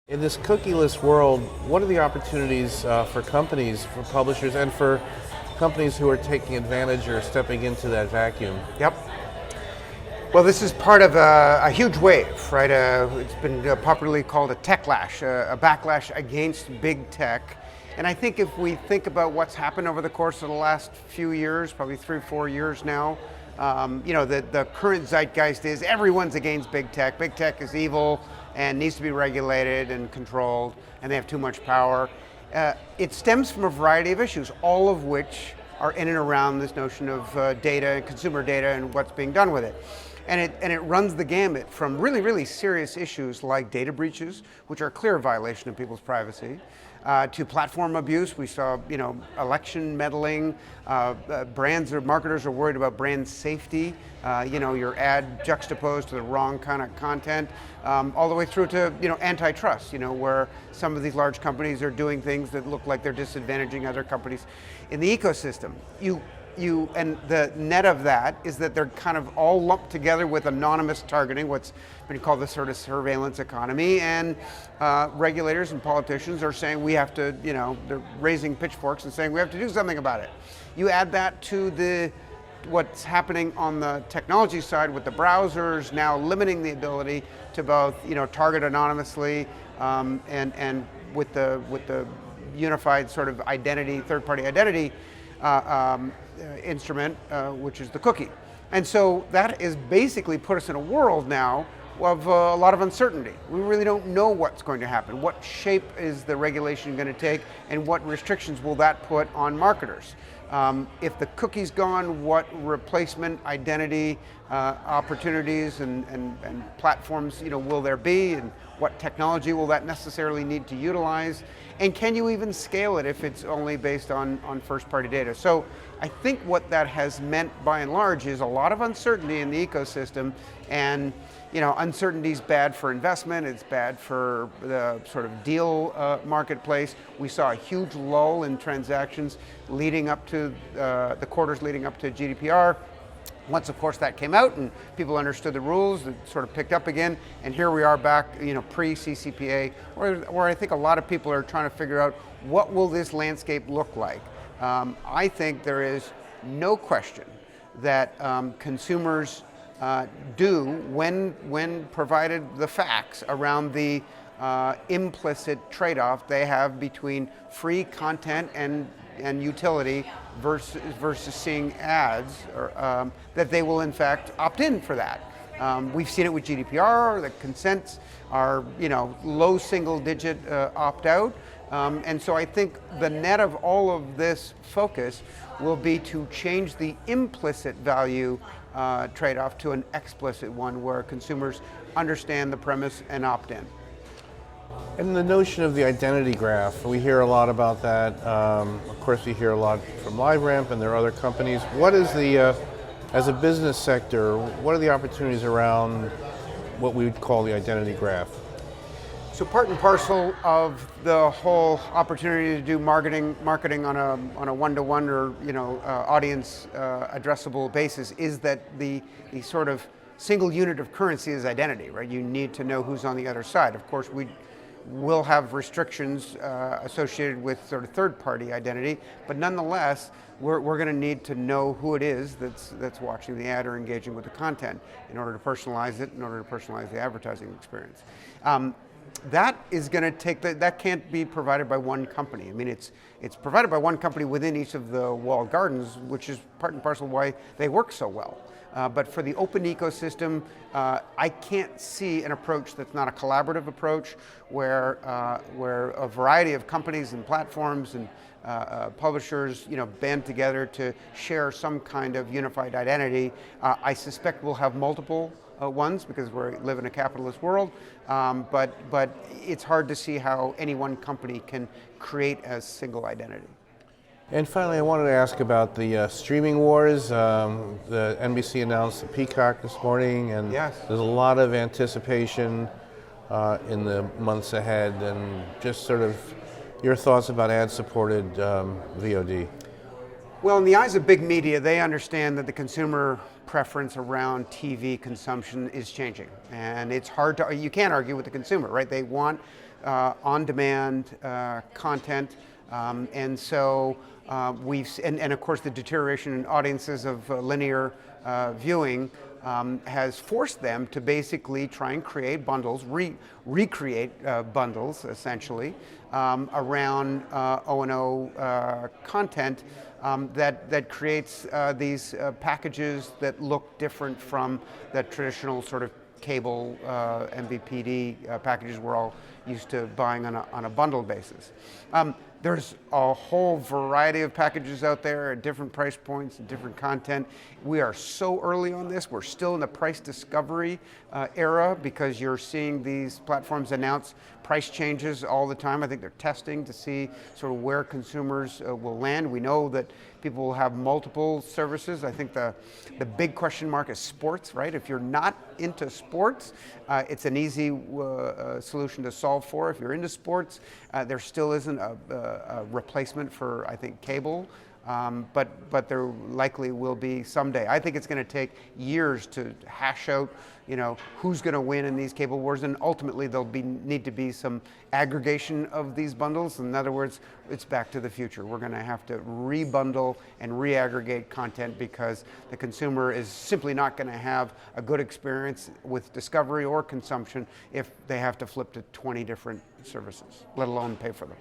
In this cookieless world, what are the opportunities for companies, for publishers, and for companies who are taking advantage or stepping into that vacuum? Yep. Well, this is part of a huge wave, right? It's been popularly called a tech-lash, a backlash against big tech. And I think if we think about what's happened over the course of the last few years, probably 3 or 4 years now, the current zeitgeist is everyone's against big tech. Big tech is evil and needs to be regulated and controlled, and they have too much power. It stems from a variety of issues, all of which are in and around this notion of data, consumer data, and what's being done with it. And it runs the gamut from really, really serious issues like data breaches, which are a clear violation of people's privacy, to platform abuse. We saw, election meddling. Brands or marketers are worried about brand safety. Your ad juxtaposed to the wrong kind of content, all the way through to antitrust. Where some of these large companies are doing things that look like they're disadvantaging other companies in the ecosystem. And the net of that is that they're kind of all lumped together with anonymous targeting, what's been called the sort of surveillance economy, and regulators and politicians are saying we have to, they're raising pitchforks and saying we have to do something about it. You add that to what's happening on the technology side with the browsers now limiting the ability to both, target anonymously and with the unified sort of identity, third-party identity instrument, which is the cookie. And so that is basically put us in a world now of a lot of uncertainty. We really don't know what's going to happen. What shape is the regulation going to take, and what restrictions will that put on marketers? If the cookie's gone, what replacement identity opportunities and platforms will there be, and what technology will that necessarily need to utilize? And can you even scale it if it's only based on first-party data? So I think what that has meant by and large is a lot of uncertainty in the ecosystem, and uncertainty is bad for investment, it's bad for the sort of deal marketplace. We saw a huge lull in transactions leading up to the quarters leading up to GDPR. Once, of course, that came out and people understood the rules, it sort of picked up again, and here we are back, pre-CCPA, where I think a lot of people are trying to figure out what will this landscape look like. I think there is no question that consumers do, when provided the facts around the implicit trade-off they have between free content and utility versus seeing ads, that they will in fact opt in for that. We've seen it with GDPR. The consents are low single-digit opt-out, and so I think the net of all of this focus will be to change the implicit value trade-off to an explicit one where consumers understand the premise and opt in. And the notion of the identity graph, we hear a lot about that. Of course, we hear a lot from LiveRamp, and there are other companies. What is as a business sector, what are the opportunities around what we would call the identity graph? So part and parcel of the whole opportunity to do marketing on a one-to-one or audience addressable basis is that the sort of single unit of currency is identity, right? You need to know who's on the other side. Of course, we will have restrictions associated with sort of third-party identity, but nonetheless, we're going to need to know who it is that's watching the ad or engaging with the content in order to personalize it, in order to personalize the advertising experience. That is going to take that can't be provided by one company. I mean, it's provided by one company within each of the walled gardens, which is part and parcel why they work so well. But for the open ecosystem, I can't see an approach that's not a collaborative approach, where a variety of companies and platforms and publishers, band together to share some kind of unified identity. I suspect we'll have multiple ones because we live in a capitalist world, but it's hard to see how any one company can create a single identity. And finally, I wanted to ask about the streaming wars. The NBC announced the Peacock this morning, and yes, there's a lot of anticipation in the months ahead, and just sort of your thoughts about ad-supported VOD. Well, in the eyes of big media, they understand that the consumer preference around TV consumption is changing, and it's hard to, you can't argue with the consumer, right? They want on-demand content. And so and of course the deterioration in audiences of linear viewing has forced them to basically try and create bundles, recreate bundles essentially around O&O content that creates these packages that look different from the traditional sort of cable MVPD packages we're all used to buying on a bundle basis. There's a whole variety of packages out there at different price points and different content. We are so early on this. We're still in the price discovery era because you're seeing these platforms announce price changes all the time. I think they're testing to see sort of where consumers will land. We know that people will have multiple services. I think the big question mark is sports, right? If you're not into sports, it's an easy solution to solve for. If you're into sports, there still isn't a replacement for, I think, cable. But there likely will be someday. I think it's going to take years to hash out, who's going to win in these cable wars, and ultimately there'll need to be some aggregation of these bundles. In other words, it's back to the future. We're going to have to rebundle and reaggregate content because the consumer is simply not going to have a good experience with discovery or consumption if they have to flip to 20 different services, let alone pay for them.